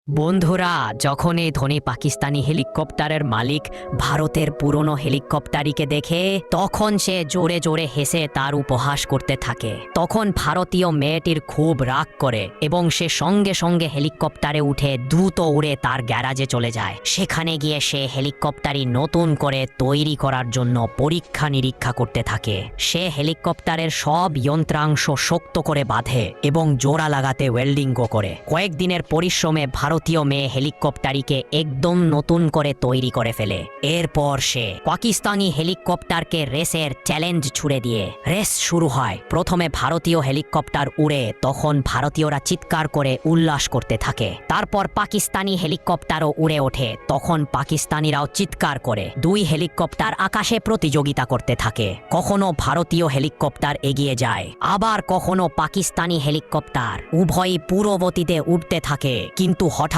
বন্ধুরা, যখন এই ধনী পাকিস্তানি হেলিকপ্টারের মালিক ভারতের পুরনো হেলিকপ্টারটিকে দেখে, তখন সে জোরে জোরে হেসে তার উপহাস করতে থাকে। তখন ভারতীয় মেয়েটির খুব রাগ করে এবং সে সঙ্গে সঙ্গে হেলিকপ্টারে উঠে দ্রুত উড়ে তার গ্যারাজে চলে যায়। সেখানে গিয়ে সে হেলিকপ্টারই নতুন করে তৈরি করার জন্য পরীক্ষা নিরীক্ষা করতে থাকে। সে হেলিকপ্টারের সব যন্ত্রাংশ শক্ত করে বাঁধে এবং জোড়া লাগাতে ওয়েল্ডিংও করে। কয়েকদিনের পরিশ্রমে ভারতীয় মেয়ে হেলিকপ্টারটিকে একদম নতুন করে তৈরি করে ফেলে। এরপর সে পাকিস্তানি হেলিকপ্টারকে রেসের চ্যালেঞ্জ ছুড়ে দিয়ে রেস শুরু হয়। প্রথমে ভারতীয় হেলিকপ্টার উড়ে, তখন ভারতীয়রা চিৎকার করে উল্লাস করতে থাকে। তারপর পাকিস্তানি হেলিকপ্টারও উড়ে ওঠে, তখন পাকিস্তানিরাও চিৎকার করে। দুই হেলিকপ্টার আকাশে প্রতিযোগিতা করতে থাকে। কখনো ভারতীয় হেলিকপ্টার এগিয়ে যায়, আবার কখনো পাকিস্তানি হেলিকপ্টার। উভয়ই পুরো গতিতে উঠতে থাকে, কিন্তু